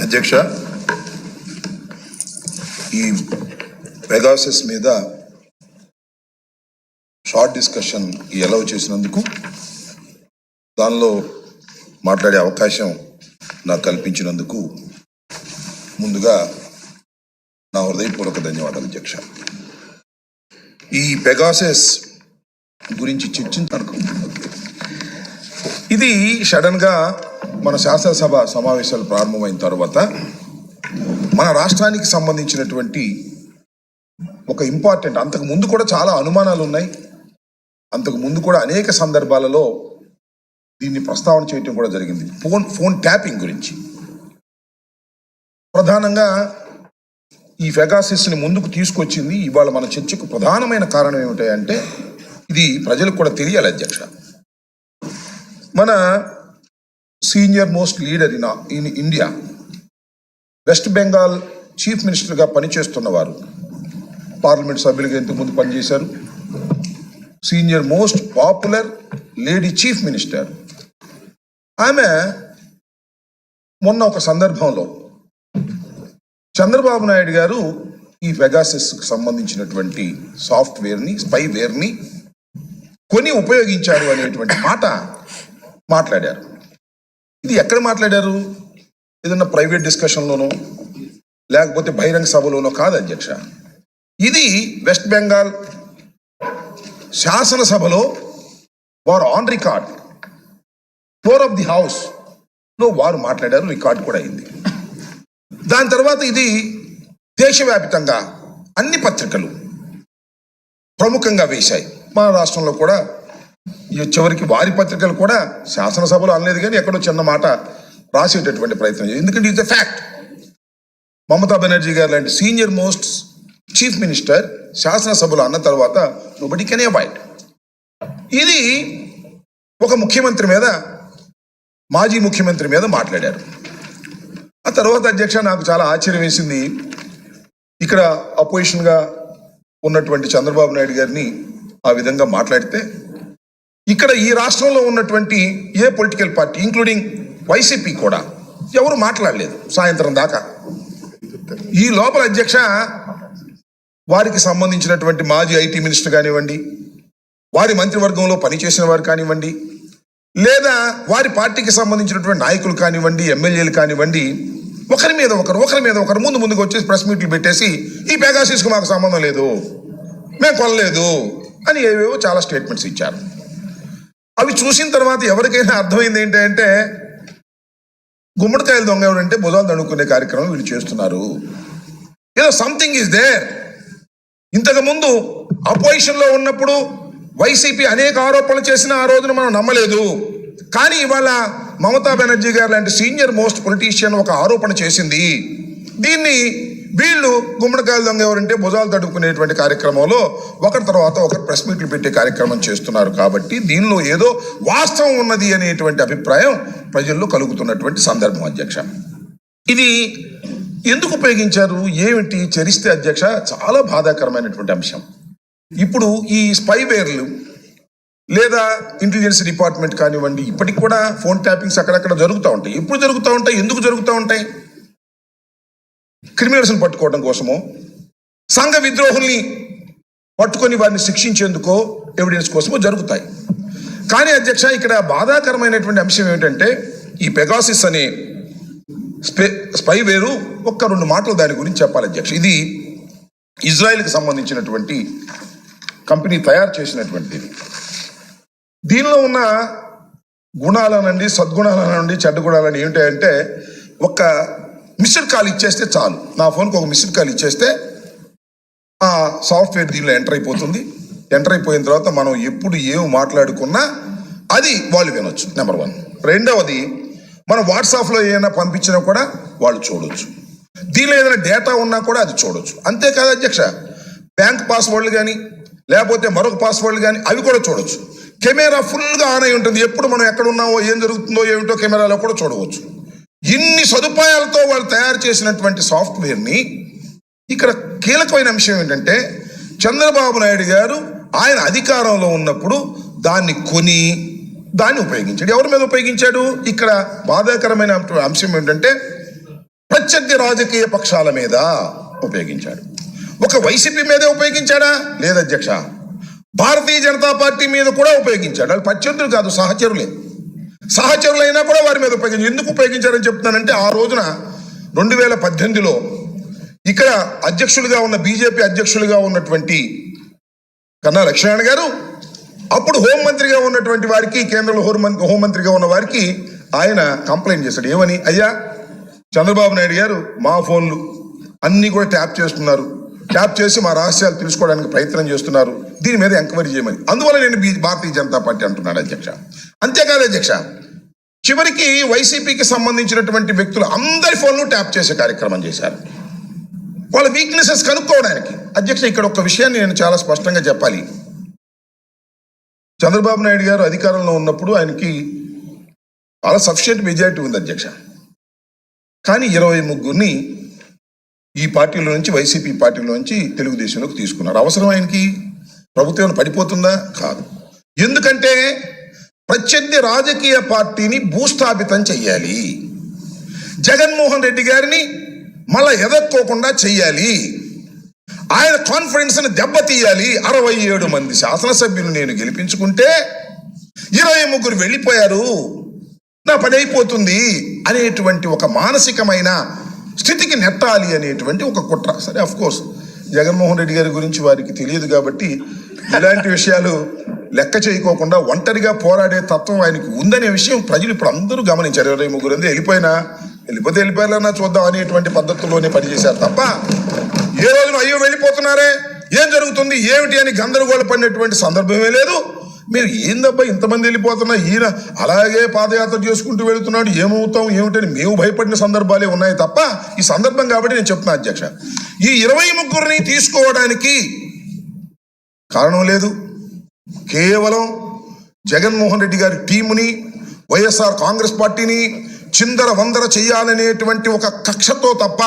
అధ్యక్ష, ఈ పెగాసస్ మీద షార్ట్ డిస్కషన్ అలౌ చేసినందుకు, దానిలో మాట్లాడే అవకాశం నాకు కల్పించినందుకు ముందుగా నా హృదయపూర్వక ధన్యవాదాలు అధ్యక్ష. ఈ పెగాసస్ గురించి చర్చించాలనుకుంటున్నాను. ఇది సడన్గా మన శాసనసభ సమావేశాలు ప్రారంభమైన తర్వాత మన రాష్ట్రానికి సంబంధించినటువంటి ఒక ఇంపార్టెంట్, అంతకు ముందు కూడా చాలా అనుమానాలు ఉన్నాయి. అంతకు ముందు కూడా అనేక సందర్భాలలో దీన్ని ప్రస్తావన చేయటం కూడా జరిగింది. ఫోన్ ట్యాపింగ్ గురించి ప్రధానంగా ఈ పెగాసస్ని ముందుకు తీసుకొచ్చింది ఇవాళ మన చర్చకు ప్రధానమైన కారణం ఏమిటంటే, ఇది ప్రజలకు కూడా తెలియాలి అధ్యక్ష. మన senior most leader in India, west Bengal chief మినిస్టర్గా పనిచేస్తున్నవారు, పార్లమెంట్ సభ్యులుగా ఇంతకుముందు పనిచేశారు, senior most popular lady chief minister. ఆమె మొన్న ఒక సందర్భంలో చంద్రబాబు నాయుడు గారు ఈ పెగాసస్కి సంబంధించినటువంటి సాఫ్ట్వేర్ని, స్పైవేర్ని కొని ఉపయోగించారు అనేటువంటి మాట మాట్లాడారు. ఇది ఎక్కడ మాట్లాడారు? ఏదన్నా ప్రైవేట్ డిస్కషన్లోనో లేకపోతే బహిరంగ సభలోనో కాదు అధ్యక్ష. ఇది వెస్ట్ బెంగాల్ శాసనసభలో వారు on record, floor of the house లో వారు మాట్లాడారు, రికార్డు కూడా అయింది. దాని తర్వాత ఇది దేశవ్యాప్తంగా అన్ని పత్రికలు ప్రముఖంగా వేశాయి. మన రాష్ట్రంలో కూడా చివరికి వారి పత్రికలు కూడా శాసనసభలో అనలేదు, కానీ ఎక్కడో చిన్న మాట రాసేటటువంటి ప్రయత్నం చేయాలి. ఎందుకంటే it's a fact. Mamata Banerjee గారు లాంటి సీనియర్ మోస్ట్ చీఫ్ మినిస్టర్ శాసనసభలో అన్న తర్వాత నోబడీ కెన్ అవాయిడ్. ఇది ఒక ముఖ్యమంత్రి మీద, మాజీ ముఖ్యమంత్రి మీద మాట్లాడారు. ఆ తర్వాత అధ్యక్ష, నాకు చాలా ఆశ్చర్యం వేసింది. ఇక్కడ అపోజిషన్గా ఉన్నటువంటి చంద్రబాబు నాయుడు గారిని ఆ విధంగా మాట్లాడితే, ఇక్కడ ఈ రాష్ట్రంలో ఉన్నటువంటి ఏ పొలిటికల్ పార్టీ ఇంక్లూడింగ్ వైసీపీ కూడా ఎవరు మాట్లాడలేదు సాయంత్రం దాకా. ఈ లోపల అధ్యక్ష, వారికి సంబంధించినటువంటి మాజీ ఐటీ మినిస్టర్ కానివ్వండి, వారి మంత్రివర్గంలో పనిచేసిన వారు కానివ్వండి, లేదా వారి పార్టీకి సంబంధించినటువంటి నాయకులు కానివ్వండి, ఎమ్మెల్యేలు కానివ్వండి, ఒకరి మీద ఒకరు ముందుకు వచ్చేసి ప్రెస్ మీట్లు పెట్టేసి ఈ పెగాసస్కు మాకు సంబంధం లేదు, మేము కొనలేదు అని ఏవేవో చాలా స్టేట్మెంట్స్ ఇచ్చారు. అవి చూసిన తర్వాత ఎవరికైనా అర్థమైంది ఏంటంటే, గుమ్మడికాయలు దొంగ ఎవరంటే భుజాలు దణుకునే కార్యక్రమం వీళ్ళు చేస్తున్నారు. ఏదో సంథింగ్ ఈజ్ దేర్. ఇంతకుముందు అపోజిషన్లో ఉన్నప్పుడు వైసీపీ అనేక ఆరోపణలు చేసిన ఆ రోజున మనం నమ్మలేదు. కానీ ఇవాళ మమతా బెనర్జీ గారు లాంటి సీనియర్ మోస్ట్ పొలిటీషియన్ ఒక ఆరోపణ చేసింది. దీన్ని వీళ్ళు గుమ్మడికాయలు దొంగ ఎవరంటే భుజాలు తడుపుకునేటువంటి కార్యక్రమంలో ఒకరి తర్వాత ఒకరు ప్రెస్ మీట్లు పెట్టే కార్యక్రమం చేస్తున్నారు. కాబట్టి దీనిలో ఏదో వాస్తవం ఉన్నది అనేటువంటి అభిప్రాయం ప్రజల్లో కలుగుతున్నటువంటి సందర్భం అధ్యక్ష. ఇది ఎందుకు ఉపయోగించారు, ఏమిటి చరిస్తే అధ్యక్ష, చాలా బాధాకరమైనటువంటి అంశం. ఇప్పుడు ఈ స్పైవేర్లు లేదా ఇంటెలిజెన్స్ డిపార్ట్మెంట్ కానివ్వండి, ఇప్పటికి కూడా ఫోన్ ట్యాపింగ్స్ అక్కడక్కడ జరుగుతూ ఉంటాయి. ఎప్పుడు జరుగుతూ ఉంటాయి, ఎందుకు జరుగుతూ ఉంటాయి? క్రిమినల్స్ని పట్టుకోవడం కోసమో, సంఘ విద్రోహుల్ని పట్టుకొని వారిని శిక్షించేందుకో, ఎవిడెన్స్ కోసమో జరుగుతాయి. కానీ అధ్యక్ష, ఇక్కడ బాధాకరమైనటువంటి అంశం ఏమిటంటే, ఈ పెగాసస్ అనే స్పైవేరు ఒక్క రెండు మాటలు దాని గురించి చెప్పాలి అధ్యక్ష. ఇది ఇజ్రాయెల్కి సంబంధించినటువంటి కంపెనీ తయారు చేసినటువంటిది. దీనిలో ఉన్న గుణాలనండి, సద్గుణాలనండి, చెడ్డ గుణాలని ఏమిటంటే, ఒక మిస్డ్ కాల్ ఇచ్చేస్తే చాలు, నా ఫోన్కి ఒక మిస్డ్ కాల్ ఇచ్చేస్తే ఆ సాఫ్ట్వేర్ దీనిలో ఎంటర్ అయిపోతుంది. ఎంటర్ అయిపోయిన తర్వాత మనం ఎప్పుడు ఏమి మాట్లాడుకున్నా అది వాళ్ళు వినొచ్చు, నెంబర్ 1. రెండవది, మనం వాట్సాప్లో ఏమైనా పంపించినా కూడా వాళ్ళు చూడవచ్చు. దీనిలో ఏదైనా డేటా ఉన్నా కూడా అది చూడవచ్చు. అంతేకాదు అధ్యక్ష, బ్యాంక్ పాస్వర్డ్లు కానీ లేకపోతే మరొక పాస్వర్డ్లు కానీ అవి కూడా చూడవచ్చు. కెమెరా ఫుల్గా ఆన్ అయి ఉంటుంది. ఎప్పుడు మనం ఎక్కడ ఉన్నామో, ఏం జరుగుతుందో ఏమిటో కెమెరాలో కూడా చూడవచ్చు. ఇన్ని సదుపాయాలతో వాళ్ళు తయారు చేసినటువంటి సాఫ్ట్వేర్ని, ఇక్కడ కీలకమైన అంశం ఏంటంటే, చంద్రబాబు నాయుడు గారు ఆయన అధికారంలో ఉన్నప్పుడు దాన్ని కొని దాన్ని ఉపయోగించాడు. ఎవరి మీద ఉపయోగించాడు? ఇక్కడ బాధాకరమైన అంశం ఏంటంటే, ప్రత్యర్థి రాజకీయ పక్షాల మీద ఉపయోగించాడు. ఒక వైసీపీ మీదే ఉపయోగించాడా? లేదు అధ్యక్ష, భారతీయ జనతా పార్టీ మీద కూడా ఉపయోగించాడు. వాళ్ళు ప్రత్యర్థులు కాదు, సహచరులే. సహచరులైనా కూడా వారి మీద ఉపయోగించారు. ఎందుకు ఉపయోగించారని చెప్తున్నానంటే, ఆ రోజున 2018లో ఇక్కడ అధ్యక్షులుగా ఉన్న బీజేపీ అధ్యక్షులుగా ఉన్నటువంటి కన్నా లక్ష్మణ్ గారు, అప్పుడు హోంమంత్రిగా ఉన్నటువంటి వారికి, కేంద్రంలో హోంమంత్రిగా ఉన్న వారికి ఆయన కంప్లైంట్ చేశాడు. ఏమని? అయ్యా, చంద్రబాబు నాయుడు గారు మా ఫోన్లు అన్నీ కూడా ట్యాప్ చేస్తున్నారు, ట్యాప్ చేసి మా రహస్యాలు తెలుసుకోవడానికి ప్రయత్నం చేస్తున్నారు, దీని మీద ఎంక్వైరీ చేయమని. అందువల్ల నేను భారతీయ జనతా పార్టీ అంటున్నాడు అధ్యక్ష. అంతేకాదు అధ్యక్ష, చివరికి వైసీపీకి సంబంధించినటువంటి వ్యక్తులు అందరి ఫోన్లు ట్యాప్ చేసే కార్యక్రమం చేశారు, వాళ్ళ వీక్నెసెస్ కనుక్కోవడానికి. అధ్యక్ష, ఇక్కడ ఒక విషయాన్ని నేను చాలా స్పష్టంగా చెప్పాలి. చంద్రబాబు నాయుడు గారు అధికారంలో ఉన్నప్పుడు ఆయనకి చాలా సఫిషియెంట్ మెజారిటీ ఉంది అధ్యక్ష. కానీ 23 ఈ పార్టీలో నుంచి, వైసీపీ పార్టీలో నుంచి తెలుగుదేశంలోకి తీసుకున్నారు. అవసరం ఆయనకి? ప్రభుత్వం పడిపోతుందా? కాదు. ఎందుకంటే ప్రత్యర్థి రాజకీయ పార్టీని భూస్థాపితం చెయ్యాలి, జగన్మోహన్ రెడ్డి గారిని మళ్ళా ఎదక్కోకుండా చెయ్యాలి, ఆయన కాన్ఫిడెన్స్ ని దెబ్బతీయాలి. 67 మంది శాసనసభ్యులు నేను గెలిపించుకుంటే 23 వెళ్ళిపోయారు, నా పని అయిపోతుంది అనేటువంటి ఒక మానసికమైన స్థితికి నెట్టాలి అనేటువంటి ఒక కుట్ర. సరే, అఫ్ కోర్స్ జగన్మోహన్ రెడ్డి గారి గురించి వారికి తెలియదు కాబట్టి ఇలాంటి విషయాలు లెక్క చేయకోకుండా ఒంటరిగా పోరాడే తత్వం ఆయనకి ఉందనే విషయం ప్రజలు ఇప్పుడు అందరూ గమనించారు. 23 వెళ్ళిపోతే వెళ్ళిపోయారన్నా చూద్దాం అనేటువంటి పద్ధతుల్లోనే పనిచేశారు తప్ప, ఏ రోజున అయ్యో వెళ్ళిపోతున్నారే, ఏం జరుగుతుంది ఏమిటి అని గందరగోళ పడినటువంటి సందర్భమే లేదు. మీరు ఏందబ్బా ఇంతమంది వెళ్ళిపోతున్నా, ఈయన అలాగే పాదయాత్ర చేసుకుంటూ వెళుతున్నాడు, ఏమవుతాం ఏమిటని మేము భయపడిన సందర్భాలే ఉన్నాయి తప్ప, ఈ సందర్భం కాబట్టి నేను చెప్తున్నా అధ్యక్ష, ఈ 23 తీసుకోవడానికి కారణం లేదు. కేవలం జగన్మోహన్ రెడ్డి గారి టీముని, వైఎస్ఆర్ కాంగ్రెస్ పార్టీని చిందర వందర చెయ్యాలనేటువంటి ఒక కక్షతో తప్ప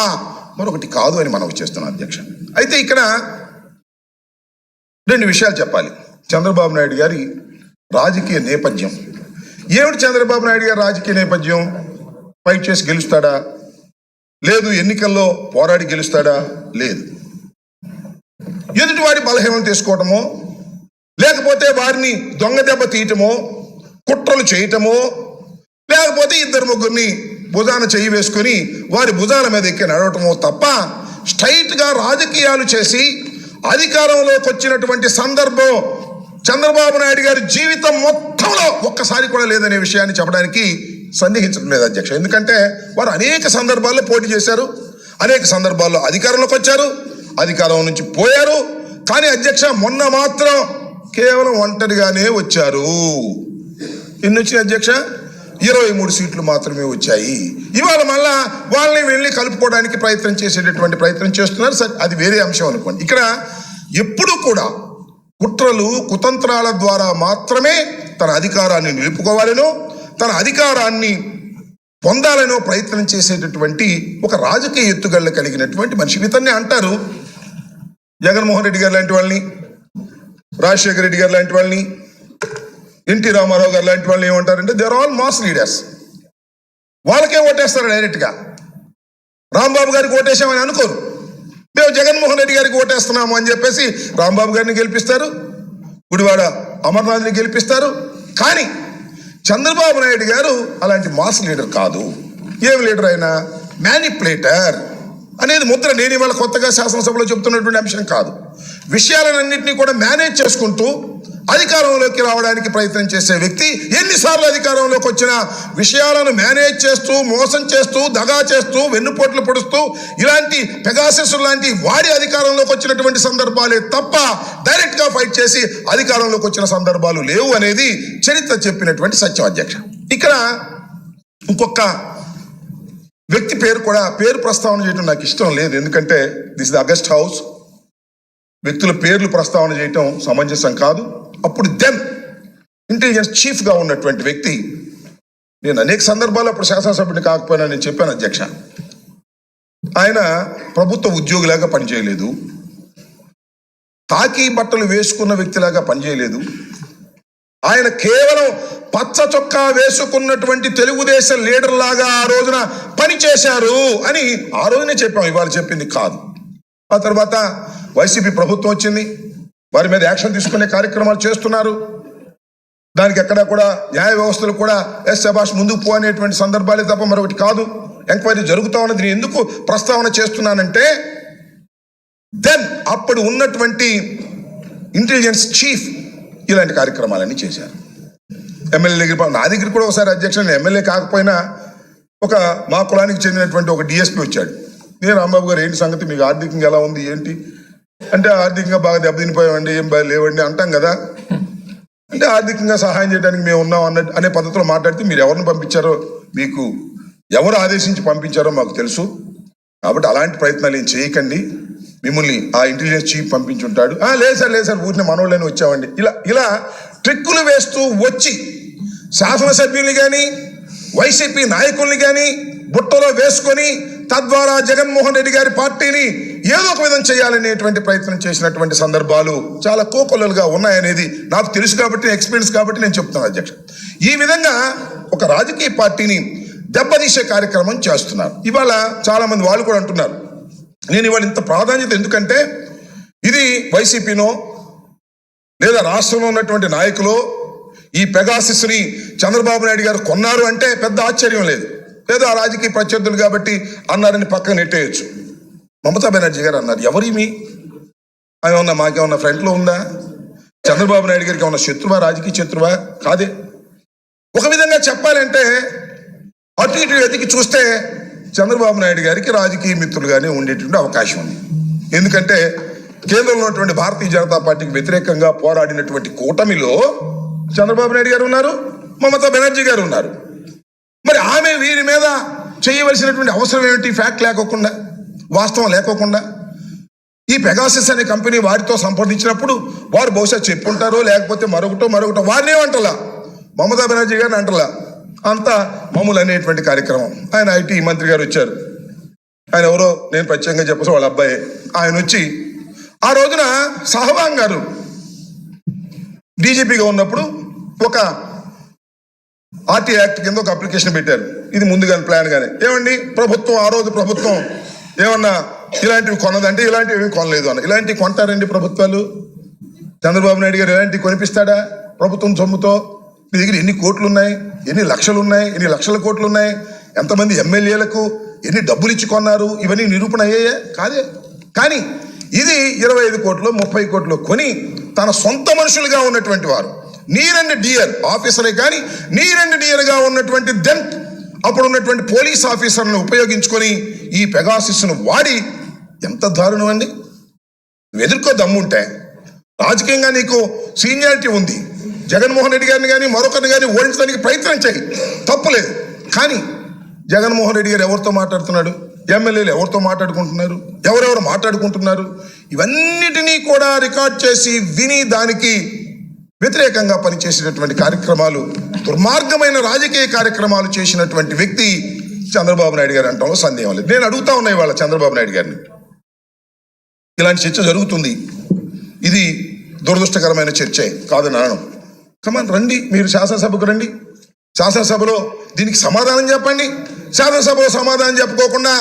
మరొకటి కాదు అని మనం చేస్తున్నాం అధ్యక్ష. అయితే ఇక్కడ 2 విషయాలు చెప్పాలి. చంద్రబాబు నాయుడు గారి రాజకీయ నేపథ్యం ఏమిటి? చంద్రబాబు నాయుడు గారి రాజకీయ నేపథ్యం, ఫైట్ చేసి గెలుస్తాడా? లేదు. ఎన్నికల్లో పోరాడి గెలుస్తాడా? లేదు. ఎదుటి వారి బలహీనం తీసుకోవటమో, లేకపోతే వారిని దొంగ దెబ్బ తీయటమో, కుట్రలు చేయటమో, లేకపోతే 2-3 భుజాన చెయ్యి వేసుకొని వారి భుజాల మీద ఎక్కి నడవటమో తప్ప స్ట్రైట్ గా రాజకీయాలు చేసి అధికారంలోకి వచ్చినటువంటి సందర్భం చంద్రబాబు నాయుడు గారి జీవితం మొత్తంలో ఒక్కసారి కూడా లేదనే విషయాన్ని చెప్పడానికి సందేహించడం లేదు అధ్యక్ష. ఎందుకంటే వారు అనేక సందర్భాల్లో పోటీ చేశారు, అనేక సందర్భాల్లో అధికారంలోకి వచ్చారు, అధికారం నుంచి పోయారు. కానీ అధ్యక్ష, మొన్న మాత్రం కేవలం ఒంటరిగానే వచ్చారు. ఎన్ని వచ్చినాయి అధ్యక్ష? 23 సీట్లు మాత్రమే వచ్చాయి. ఇవాళ మళ్ళా వాళ్ళని వెళ్ళి కలుపుకోవడానికి ప్రయత్నం చేస్తున్నారు. సరే, అది వేరే అంశం అనుకోండి. ఇక్కడ ఎప్పుడు కూడా కుట్రలు కుతంత్రాల ద్వారా మాత్రమే తన అధికారాన్ని నిలుపుకోవాలనో, తన అధికారాన్ని పొందాలనో ప్రయత్నం చేసేటటువంటి ఒక రాజకీయ ఎత్తుగళ్ళు కలిగినటువంటి మనిషి. ఇతన్ని అంటారు జగన్మోహన్ రెడ్డి గారు లాంటి వాళ్ళని, రాజశేఖర రెడ్డి గారు లాంటి వాళ్ళని, ఎన్టీ రామారావు గారు లాంటి వాళ్ళని ఏమంటారంటే they are all mass leaders. వాళ్ళకే ఓటేస్తారు డైరెక్ట్గా. రాంబాబు గారికి ఓటేసామని అనుకోరు. మేము జగన్మోహన్ రెడ్డి గారికి ఓటేస్తున్నాము అని చెప్పేసి రాంబాబు గారిని గెలిపిస్తారు, గుడివాడ అమర్నాథ్ని గెలిపిస్తారు. కానీ చంద్రబాబు నాయుడు గారు అలాంటి మాస్ లీడర్ కాదు. ఏం లీడర్ అయినా మ్యానిపులేటర్ అనేది ముద్ర. నేను ఇవాళ కొత్తగా శాసనసభలో చెప్తున్నటువంటి అంశం కాదు. విషయాలన్నింటినీ కూడా మేనేజ్ చేసుకుంటూ అధికారంలోకి రావడానికి ప్రయత్నం చేసే వ్యక్తి ఎన్నిసార్లు అధికారంలోకి వచ్చిన విషయాలను మేనేజ్ చేస్తూ, మోసం చేస్తూ, దగా చేస్తూ, వెన్నుపోట్లు పొడుస్తూ, ఇలాంటి పెగాసస్ లాంటి వాడి అధికారంలోకి వచ్చినటువంటి సందర్భాలే తప్ప డైరెక్ట్ గా ఫైట్ చేసి అధికారంలోకి వచ్చిన సందర్భాలు లేవు అనేది చరిత్ర చెప్పినటువంటి సత్యం అధ్యక్ష. ఇక్కడ ఇంకొక వ్యక్తి పేరు ప్రస్తావన చేయడం నాకు ఇష్టం లేదు. ఎందుకంటే దిస్ ది అగస్ట్ హౌస్, వ్యక్తుల పేర్లు ప్రస్తావన చేయటం సమంజసం కాదు. అప్పుడు ఇంటెలిజెన్స్ చీఫ్ గా ఉన్నటువంటి వ్యక్తి, నేను అనేక సందర్భాల్లో అప్పుడు శాసనసభ్యుని కాకపోయినా నేను చెప్పాను అధ్యక్ష, ఆయన ప్రభుత్వ ఉద్యోగిలాగా పనిచేయలేదు, తాకీ బట్టలు వేసుకున్న వ్యక్తిలాగా పనిచేయలేదు, ఆయన కేవలం పచ్చ చొక్కా వేసుకున్నటువంటి తెలుగుదేశం లీడర్ లాగా ఆ రోజున పనిచేశారు అని ఆ రోజునే చెప్పాం, ఇవాళ చెప్పింది కాదు. ఆ తర్వాత వైసీపీ ప్రభుత్వం వచ్చింది, వారి మీద యాక్షన్ తీసుకునే కార్యక్రమాలు చేస్తున్నారు. దానికి ఎక్కడా కూడా న్యాయ వ్యవస్థలు కూడా శభాష్ ముందుకు పో అనేటువంటి సందర్భాలే తప్ప మరొకటి కాదు. ఎంక్వైరీ జరుగుతా ఉన్నది. నేను ఎందుకు ప్రస్తావన చేస్తున్నానంటే, దెన్ అప్పుడు ఉన్నటువంటి ఇంటెలిజెన్స్ చీఫ్ ఇలాంటి కార్యక్రమాలన్నీ చేశారు. ఎమ్మెల్యే దగ్గర, నా దగ్గర కూడా ఒకసారి అధ్యక్షుడు, నేను ఎమ్మెల్యే కాకపోయినా ఒక మా కులానికి చెందినటువంటి ఒక డిఎస్పీ వచ్చాడు. నేను రాంబాబు గారు ఏంటి సంగతి, మీకు ఆర్థికంగా ఎలా ఉంది ఏంటి అంటే, ఆర్థికంగా బాగా దెబ్బతినిపోయామండి, ఏం లేవండి అంటాం కదా. అంటే ఆర్థికంగా సహాయం చేయడానికి మేము ఉన్నాం అనే పద్ధతిలో మాట్లాడితే, మీరు ఎవరిని పంపించారో, మీకు ఎవరు ఆదేశించి పంపించారో మాకు తెలుసు, కాబట్టి అలాంటి ప్రయత్నాలు ఏం చేయకండి, మిమ్మల్ని ఆ ఇంటెలిజెన్స్ చీఫ్ పంపించుంటాడు. లేదు సార్ ఊరిని మనోళ్ళని వచ్చామండి. ఇలా ట్రిక్కులు వేస్తూ వచ్చి శాసనసభ్యుల్ని కానీ వైసీపీ నాయకుల్ని కానీ బుట్టలో వేసుకొని తద్వారా జగన్మోహన్ రెడ్డి గారి పార్టీని ఏదో ఒక విధం చేయాలనేటువంటి ప్రయత్నం చేసినటువంటి సందర్భాలు చాలా కోకొల్లలుగా ఉన్నాయనేది నాకు తెలుసు కాబట్టి, ఎక్స్పీరియన్స్ కాబట్టి నేను చెప్తున్నాను అధ్యక్ష. ఈ విధంగా ఒక రాజకీయ పార్టీని దెబ్బతీసే కార్యక్రమం చేస్తున్నారు. ఇవాళ చాలా మంది వాళ్ళు కూడా అంటున్నారు, నేను ఇవాళ ఇంత ప్రాధాన్యత ఎందుకంటే, ఇది వైసీపీనో లేదా రాష్ట్రంలో ఉన్నటువంటి నాయకులు ఈ పెగాసిస్ని చంద్రబాబు నాయుడు గారు కొన్నారు అంటే పెద్ద ఆశ్చర్యం లేదు. లేదా రాజకీయ ప్రత్యర్థులు కాబట్టి అన్నారని పక్కన నెట్టేయచ్చు. మమతా బెనర్జీ గారు అన్నారు, ఎవరిమి ఏమన్నా మాకేమన్నా ఫ్రంట్లో ఉందా? చంద్రబాబు నాయుడు గారికి ఏమన్నా శత్రువా, రాజకీయ శత్రువా? కాదే. ఒక విధంగా చెప్పాలంటే అటు ఇటు వెతికి చూస్తే చంద్రబాబు నాయుడు గారికి రాజకీయ మిత్రులుగానే ఉండేటువంటి అవకాశం ఉంది. ఎందుకంటే కేంద్రంలో ఉన్నటువంటి భారతీయ జనతా పార్టీకి వ్యతిరేకంగా పోరాడినటువంటి కూటమిలో చంద్రబాబు నాయుడు గారు ఉన్నారు, మమతా బెనర్జీ గారు ఉన్నారు. మరి ఆమె వీరి మీద చేయవలసినటువంటి అవసరం ఏమిటి? ఫ్యాక్ట్ లేకోకుండా, వాస్తవం లేకోకుండా. ఈ పెగాసిస్ అనే కంపెనీ వారితో సంప్రదించినప్పుడు వారు బహుశా చెప్పుంటారో లేకపోతే మరొకటో వారిని ఏమంటలా, మమతా బెనర్జీ గారిని అంటలా, అంతా మామూలు అనేటువంటి కార్యక్రమం. ఆయన ఐటీ మంత్రి గారు వచ్చారు, ఆయన ఎవరో నేను ప్రత్యేకంగా చెప్పేసి వాళ్ళ అబ్బాయి. ఆయన వచ్చి ఆ రోజున సహవాంగ్ గారు డీజీపీగా ఉన్నప్పుడు ఒక ఆర్టీ యాక్ట్ కింద ఒక అప్లికేషన్ పెట్టారు. ఇది ముందుగానే ప్లాన్ గానే, ఏమండి ప్రభుత్వం ఆ రోజు ప్రభుత్వం ఏమన్నా ఇలాంటివి కొన్నదంటే, ఇలాంటివి ఏమీ కొనలేదు అన్న. ఇలాంటివి కొంటారండి ప్రభుత్వాలు? చంద్రబాబు నాయుడు గారు ఇలాంటివి కొనిపిస్తాడా ప్రభుత్వం సొమ్ముతో? మీ దగ్గర ఎన్ని కోట్లు ఉన్నాయి, ఎన్ని లక్షలు ఉన్నాయి, ఎన్ని లక్షల కోట్లు ఉన్నాయి, ఎంతమంది ఎమ్మెల్యేలకు ఎన్ని డబ్బులు ఇచ్చి కొన్నారు, ఇవన్నీ నిరూపణ అయ్యాయా? కాదే. కానీ ఇది 25 కోట్లు 30 కోట్లు కొని తన సొంత మనుషులుగా ఉన్నటువంటి వారు, నీర్ అండ్ డియర్ ఆఫీసరే కానీ నీర్ అండ్ డియర్గా ఉన్నటువంటి దెన్ అప్పుడు ఉన్నటువంటి పోలీస్ ఆఫీసర్లను ఉపయోగించుకొని ఈ పెగాసిస్ను వాడి, ఎంత దారుణం అండి. నువ్వు ఎదుర్కో దమ్ముంటే, రాజకీయంగా నీకు సీనియారిటీ ఉంది, జగన్మోహన్ రెడ్డి గారిని కానీ మరొకరిని కానీ ఓడించడానికి ప్రయత్నం చేయి, తప్పులేదు. కానీ జగన్మోహన్ రెడ్డి గారు ఎవరితో మాట్లాడుతున్నాడు, ఎమ్మెల్యేలు ఎవరితో మాట్లాడుకుంటున్నారు, ఎవరెవరు మాట్లాడుకుంటున్నారు, ఇవన్నిటినీ కూడా రికార్డ్ చేసి విని దానికి వ్యతిరేకంగా పనిచేసినటువంటి కార్యక్రమాలు, దుర్మార్గమైన రాజకీయ కార్యక్రమాలు చేసినటువంటి వ్యక్తి చంద్రబాబు నాయుడు గారు అంటాం సందేహం లేదు. నేను అడుగుతా ఉన్నాయి వాళ్ళ చంద్రబాబు నాయుడు గారిని, ఇలాంటి చర్చ జరుగుతుంది, ఇది దురదృష్టకరమైన చర్చే కాదని అనడం. కమాన్ రండి, మీరు శాసనసభకు రండి, శాసనసభలో దీనికి సమాధానం చెప్పండి. శాసనసభలో సమాధానం చెప్పుకోకుండా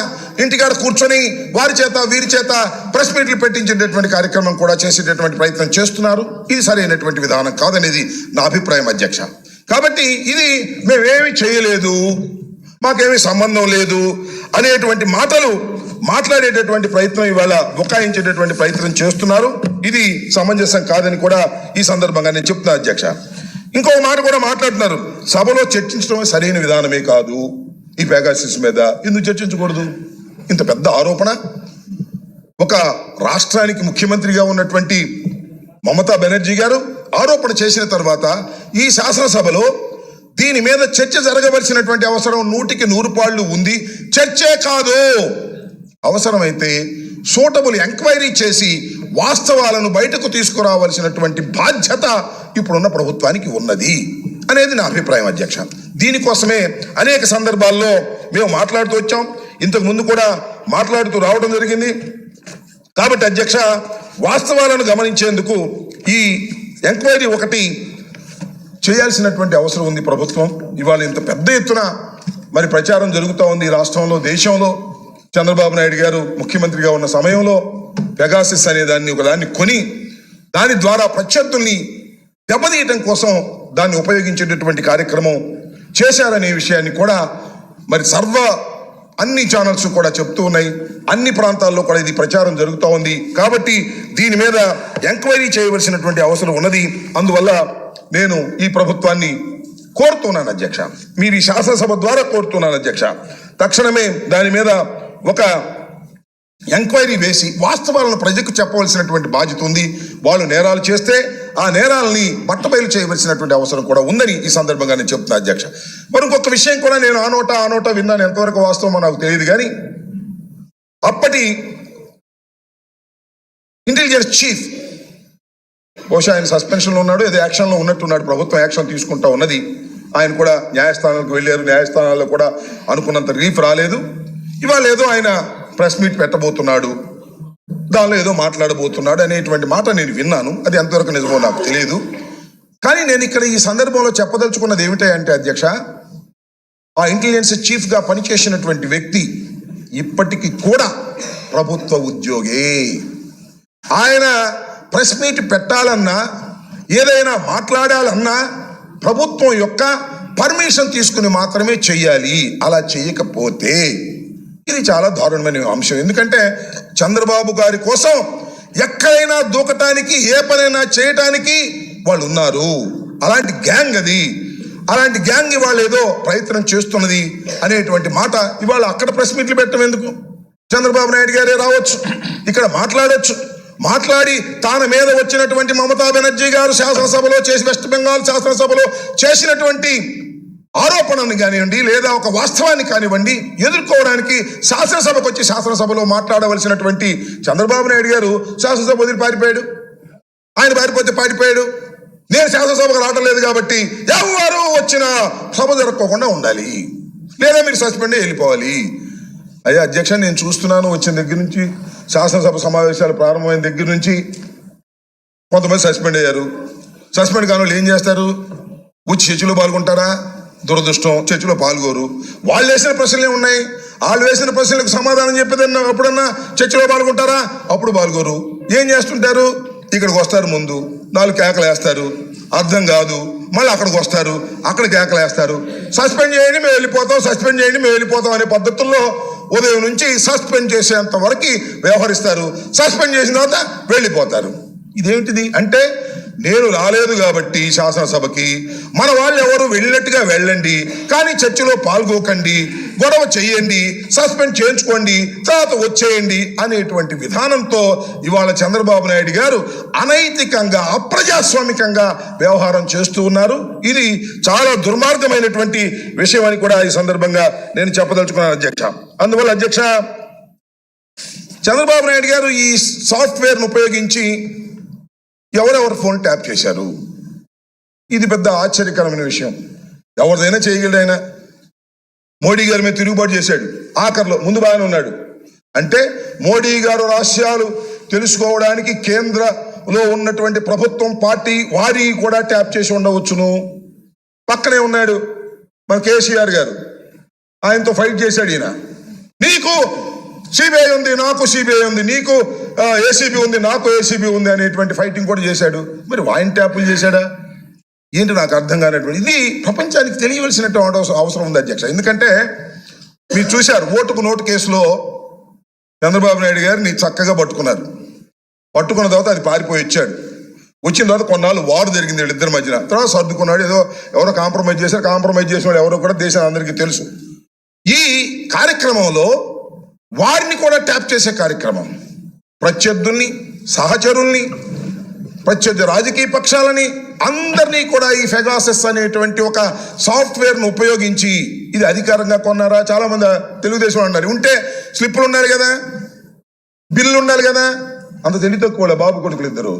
ఇంటికాడ కూర్చొని వారి చేత వీరి చేత ప్రెస్ మీట్లు పెట్టించేటటువంటి కార్యక్రమం కూడా చేసేటటువంటి ప్రయత్నం చేస్తున్నారు. ఇది సరైనటువంటి విధానం కాదనేది నా అభిప్రాయం అధ్యక్ష. కాబట్టి ఇది మేమేమి చేయలేదు, మాకేమీ సంబంధం లేదు అనేటువంటి మాటలు మాట్లాడేటటువంటి ప్రయత్నం ఇవాళ బుకాయించేటటువంటి ప్రయత్నం చేస్తున్నారు. ఇది సమంజసం కాదని కూడా ఈ సందర్భంగా నేను చెప్తున్నా అధ్యక్ష. ఇంకో మాట కూడా మాట్లాడుతున్నారు, సభలో చర్చించడం సరైన విధానమే కాదు, ఈ పెగాసిస్ మీద ఎందుకు చర్చించకూడదు? ఇంత పెద్ద ఆరోపణ. ఒక రాష్ట్రానికి ముఖ్యమంత్రిగా ఉన్నటువంటి మమతా బెనర్జీ గారు ఆరోపణ చేసిన తర్వాత ఈ శాసనసభలో దీని మీద చర్చ జరగవలసినటువంటి అవసరం 100% ఉంది. చర్చే కాదు, అవసరమైతే సూటబుల్ ఎంక్వైరీ చేసి వాస్తవాలను బయటకు తీసుకురావాల్సినటువంటి బాధ్యత ఇప్పుడున్న ప్రభుత్వానికి ఉన్నది అనేది నా అభిప్రాయం అధ్యక్ష. దీనికోసమే అనేక సందర్భాల్లో మేము మాట్లాడుతూ వచ్చాం, ఇంతకు ముందు కూడా మాట్లాడుతూ రావడం జరిగింది. కాబట్టి అధ్యక్ష, వాస్తవాలను గమనించేందుకు ఈ ఎంక్వైరీ ఒకటి చేయాల్సినటువంటి అవసరం ఉంది ప్రభుత్వం. ఇవాళ ఇంత పెద్ద ఎత్తున మరి ప్రచారం జరుగుతూ ఉంది ఈ రాష్ట్రంలో, దేశంలో. చంద్రబాబు నాయుడు గారు ముఖ్యమంత్రిగా ఉన్న సమయంలో పెగాసిస్ అనే ఒకదాన్ని కొని దాని ద్వారా ప్రత్యర్థుల్ని దెబ్బతీయటం కోసం దాన్ని ఉపయోగించేటటువంటి కార్యక్రమం చేశారనే విషయాన్ని కూడా మరి అన్ని ఛానల్స్ కూడా చెప్తూ ఉన్నాయి. అన్ని ప్రాంతాల్లో కూడా ఇది ప్రచారం జరుగుతూ ఉంది. కాబట్టి దీని మీద ఎంక్వైరీ చేయవలసినటువంటి అవసరం ఉన్నది. అందువల్ల నేను ఈ ప్రభుత్వాన్ని కోరుతున్నాను అధ్యక్ష, మీరు ఈ శాసనసభ ద్వారా కోరుతున్నాను అధ్యక్ష, తక్షణమే దాని మీద ఒక ఎంక్వైరీ వేసి వాస్తవాలను ప్రజలకు చెప్పవలసినటువంటి బాధ్యత ఉంది. వాళ్ళు నేరాలు చేస్తే ఆ నేరాలని బట్టబయలు చేయవలసినటువంటి అవసరం కూడా ఉందని ఈ సందర్భంగా నేను చెప్తున్నా అధ్యక్ష. మరి ఇంకొక విషయం కూడా నేను ఆ నోట విన్నాను, ఎంతవరకు వాస్తవమో నాకు తెలియదు. కానీ అప్పటి ఇంటెలిజెన్స్ చీఫ్, బహుశా ఆయన సస్పెన్షన్లో ఉన్నాడు, ఏదో యాక్షన్లో ఉన్నట్టున్నాడు, ప్రభుత్వం యాక్షన్ తీసుకుంటా ఉన్నది. ఆయన కూడా న్యాయస్థానాలకు వెళ్ళారు, న్యాయస్థానాల్లో కూడా అనుకున్నంత రిలీఫ్ రాలేదు. ఇవాళ ఏదో ఆయన ప్రెస్ మీట్ పెట్టబోతున్నాడు, దానిలో ఏదో మాట్లాడబోతున్నాడు అనేటువంటి మాట నేను విన్నాను. అది ఎంతవరకు నిజమో నాకు తెలియదు. కానీ నేను ఇక్కడ ఈ సందర్భంలో చెప్పదలుచుకున్నది ఏమిటంటే అధ్యక్ష, ఆ ఇంటెలిజెన్స్ చీఫ్గా పనిచేసినటువంటి వ్యక్తి ఇప్పటికీ కూడా ప్రభుత్వ ఉద్యోగే. ఆయన ప్రెస్ మీట్ పెట్టాలన్నా ఏదైనా మాట్లాడాలన్నా ప్రభుత్వం యొక్క పర్మిషన్ తీసుకుని మాత్రమే చెయ్యాలి. అలా చేయకపోతే ఇది చాలా దారుణమైన అంశం. ఎందుకంటే చంద్రబాబు గారి కోసం ఎక్కడైనా దూకటానికి, ఏ పనైనా చేయటానికి వాళ్ళు ఉన్నారు. అలాంటి గ్యాంగ్ అది. అలాంటి గ్యాంగ్ ఇవాళ ఏదో ప్రయత్నం చేస్తున్నది అనేటువంటి మాట ఇవాళ అక్కడ ప్రెస్ మీట్లు పెట్టడం ఎందుకు? చంద్రబాబు నాయుడు గారే రావచ్చు, ఇక్కడ మాట్లాడవచ్చు. మాట్లాడి తన మీద వచ్చినటువంటి మమతా బెనర్జీ గారు శాసనసభలో వెస్ట్ బెంగాల్ శాసనసభలో చేసినటువంటి ఆరోపణను కానివ్వండి, లేదా ఒక వాస్తవాన్ని కానివ్వండి, ఎదుర్కోవడానికి శాసనసభకు వచ్చి శాసనసభలో మాట్లాడవలసినటువంటి చంద్రబాబు నాయుడు గారు శాసనసభ వదిలి పారిపోయాడు. ఆయన పారిపోయాడు. నేను శాసనసభకు రావడం లేదు కాబట్టి ఎవరు వచ్చినా సభ జరగకోకుండా ఉండాలి, లేదా మీరు సస్పెండ్ వెళ్ళిపోవాలి. అయ్యా అధ్యక్ష, నేను చూస్తున్నాను వచ్చిన దగ్గర నుంచి, శాసనసభ సమావేశాలు ప్రారంభమైన దగ్గర నుంచి కొంతమంది సస్పెండ్ అయ్యారు. సస్పెండ్ కాని వాళ్ళు ఏం చేస్తారు? వచ్చి చర్చలో పాల్గొంటారా? దురదృష్టం, చర్చలో పాల్గొరు. వాళ్ళు వేసిన ప్రశ్నలే ఉన్నాయి. వాళ్ళు వేసిన ప్రశ్నలకు సమాధానం చెప్పేదన్నా అప్పుడన్నా చర్చలో పాల్గొంటారా? అప్పుడు పాల్గొరు. ఏం చేస్తుంటారు? ఇక్కడికి వస్తారు, ముందు 4 కేకలు వేస్తారు, అర్థం కాదు, మళ్ళీ అక్కడికి వస్తారు, అక్కడ కేకలు వేస్తారు, సస్పెండ్ చేయండి మేము వెళ్ళిపోతాం అనే పద్ధతుల్లో ఉదయం నుంచి సస్పెండ్ చేసేంత వరకు వ్యవహరిస్తారు. సస్పెండ్ చేసిన తర్వాత వెళ్ళిపోతారు. ఇదేమిటిది అంటే, నేను రాలేదు కాబట్టి శాసనసభకి మన వాళ్ళు ఎవరు వెళ్ళినట్టుగా వెళ్ళండి, కానీ చర్చలో పాల్గొకండి, గొడవ చేయండి, సస్పెండ్ చేయించుకోండి, తర్వాత వచ్చేయండి అనేటువంటి విధానంతో ఇవాళ చంద్రబాబు నాయుడు గారు అనైతికంగా, అప్రజాస్వామికంగా వ్యవహారం చేస్తూ ఉన్నారు. ఇది చాలా దుర్మార్గమైనటువంటి విషయం అని కూడా ఈ సందర్భంగా నేను చెప్పదలుచుకున్నాను అధ్యక్ష. అందువల్ల అధ్యక్ష, చంద్రబాబు నాయుడు గారు ఈ సాఫ్ట్వేర్ను ఉపయోగించి ఎవరెవరు ఫోన్ ట్యాప్ చేశారు, ఇది పెద్ద ఆశ్చర్యకరమైన విషయం. ఎవరిదైనా చేయగలడు. ఆయన మోడీ గారి మీద తిరుగుబాటు చేశాడు, ఆఖరిలో ముందు బాగానే ఉన్నాడు. అంటే మోడీ గారు రహస్యాలు తెలుసుకోవడానికి కేంద్రలో ఉన్నటువంటి ప్రభుత్వం పార్టీ వారి కూడా ట్యాప్ చేసి ఉండవచ్చును. పక్కనే ఉన్నాడు మన కేసీఆర్ గారు, ఆయనతో ఫైట్ చేశాడు ఈయన. నీకు సిబిఐ ఉంది, నాకు సిబిఐ ఉంది, నీకు ఏసీబీ ఉంది, నాకు ఏసీబీ ఉంది అనేటువంటి ఫైటింగ్ కూడా చేశాడు. మరి వాయిన్ ట్యాపులు చేశాడా ఏంటి నాకు అర్థం కానటువంటి. ఇది ప్రపంచానికి తెలియవలసినటువంటి అవసరం ఉంది అధ్యక్ష. ఎందుకంటే మీరు చూశారు, ఓటుకు నోటు కేసులో చంద్రబాబు నాయుడు గారిని చక్కగా పట్టుకున్న తర్వాత అది పారిపోయి వచ్చాడు. వచ్చిన తర్వాత కొన్నాళ్ళు వారు జరిగింది వీళ్ళిద్దరి మధ్యన. తర్వాత సర్దుకున్నాడు, ఎవరో కాంప్రమైజ్ చేశారు. కాంప్రమైజ్ చేసిన వాళ్ళు ఎవరో కూడా దేశానికి అందరికీ తెలుసు. ఈ కార్యక్రమంలో వారిని కూడా ట్యాప్ చేసే కార్యక్రమం, ప్రత్యర్థుల్ని, సహచరుల్ని, ప్రత్యర్థి రాజకీయ పక్షాలని అందరినీ కూడా ఈ పెగాసస్ అనేటువంటి ఒక సాఫ్ట్వేర్ను ఉపయోగించి ఇది అధికారంగా కొన్నారా? చాలా మంది తెలుగుదేశం అన్నారు, ఉంటే స్లిప్పులు ఉండాలి కదా, బిల్లు ఉండాలి కదా. అంత తెలివి తక్కువ బాబు కొడుకులు ఇద్దరు.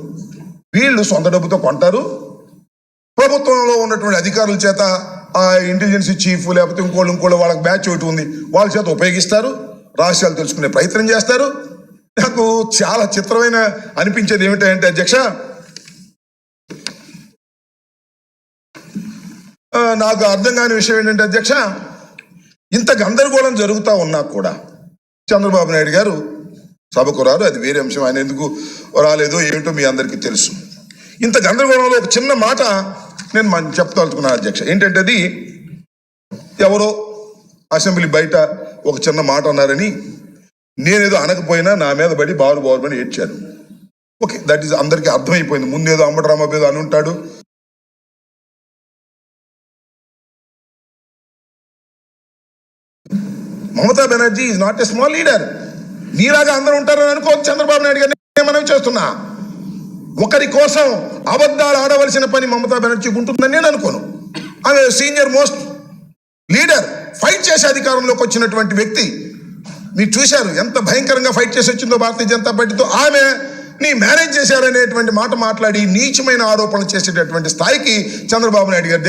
వీళ్ళు సొంత డబ్బుతో కొంటారు, ప్రభుత్వంలో ఉన్నటువంటి అధికారుల చేత, ఆ ఇంటెలిజెన్స్ చీఫ్ లేకపోతే ఇంకోళ్ళు వాళ్ళకి బ్యాచ్ ఒకటి ఉంది, వాళ్ళ చేత ఉపయోగిస్తారు, రహస్యాలు తెలుసుకునే ప్రయత్నం చేస్తారు. నాకు చాలా చిత్రమైన అనిపించేది ఏమిటంటే అధ్యక్ష, నాకు అర్థం కాని విషయం ఏంటంటే అధ్యక్ష, ఇంత గందరగోళం జరుగుతూ ఉన్నా కూడా చంద్రబాబు నాయుడు గారు సభకు రారు. అది వేరే అంశం, ఆయన ఎందుకు రాలేదో ఏమిటో మీ అందరికీ తెలుసు. ఇంత గందరగోళంలో ఒక చిన్న మాట నేను చెప్తానుకున్నాను అధ్యక్ష. ఏంటంటే అది ఎవరో అసెంబ్లీ బయట ఒక చిన్న మాట అన్నారని నేనేదో అనకపోయినా నా మీద పడి బారుమని ఏడ్చాను. ఓకే, దట్ ఈస్ అందరికీ అర్థమైపోయింది. ముందేదో అంబటరామబేదో అని ఉంటాడు. Mamata Banerjee is not a small leader. నీలాగా అందరూ ఉంటారని అనుకోవచ్చు చంద్రబాబు నాయుడు గారిని మనం చేస్తున్నా. ఒకరి కోసం అబద్ధాలు ఆడవలసిన పని మమతా బెనర్జీకి ఉంటుందని నేను అనుకోను. ఆమె సీనియర్ మోస్ట్ లీడర్, ఫైట్ చేసే అధికారంలోకి వచ్చినటువంటి వ్యక్తి. మీరు చూశారు ఎంత భయంకరంగా ఫైట్ చేసి వచ్చిందో భారతీయ జనతా పార్టీతో. ఆమె నీ మేనేజ్ చేశారనేటువంటి మాట మాట్లాడి నీచమైన ఆరోపణలు చేసేటటువంటి స్థాయికి చంద్రబాబు నాయుడు గారు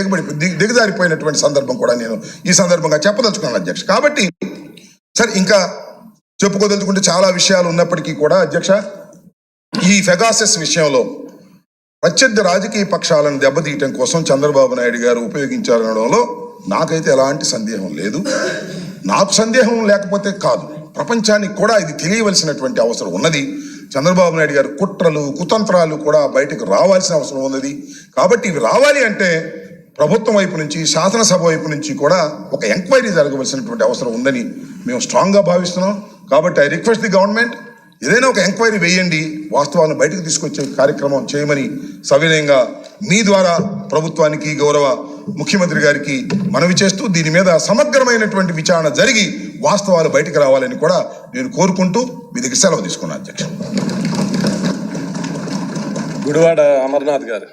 దిగజారిపోయినటువంటి సందర్భం కూడా నేను ఈ సందర్భంగా చెప్పదలుచుకున్నాను అధ్యక్ష. కాబట్టి సరే, ఇంకా చెప్పుకోదలుచుకుంటే చాలా విషయాలు ఉన్నప్పటికీ కూడా అధ్యక్ష, ఈ పెగాసస్ విషయంలో ప్రత్యర్థి రాజకీయ పక్షాలను దెబ్బతీయటం కోసం చంద్రబాబు నాయుడు గారు ఉపయోగించాలనడంలో నాకైతే ఎలాంటి సందేహం లేదు. నాకు సందేహం లేకపోతే కాదు, ప్రపంచానికి కూడా ఇది తెలియవలసినటువంటి అవసరం ఉన్నది. చంద్రబాబు నాయుడు గారు కుట్రలు కుతంత్రాలు కూడా బయటకు రావాల్సిన అవసరం ఉన్నది. కాబట్టి ఇవి రావాలి అంటే ప్రభుత్వం వైపు నుంచి, శాసనసభ వైపు నుంచి కూడా ఒక ఎంక్వైరీ జరగవలసినటువంటి అవసరం ఉందని మేము స్ట్రాంగ్గా భావిస్తున్నాం. కాబట్టి ఐ రిక్వెస్ట్ ది గవర్నమెంట్, ఏదైనా ఒక ఎంక్వైరీ వేయండి, వాస్తవాలను బయటకు తీసుకొచ్చే కార్యక్రమం చేయమని సవినయంగా మీ ద్వారా ప్రభుత్వానికి, గౌరవ ముఖ్యమంత్రి గారికి మనవి చేస్తూ దీని మీద సమగ్రమైనటువంటి విచారణ జరిగి వాస్తవాలు బయటకు రావాలని కూడా నేను కోరుకుంటూ మీ దగ్గర సెలవు తీసుకున్నాను అధ్యక్ష. గుడివాడ అమర్నాథ్ గారు.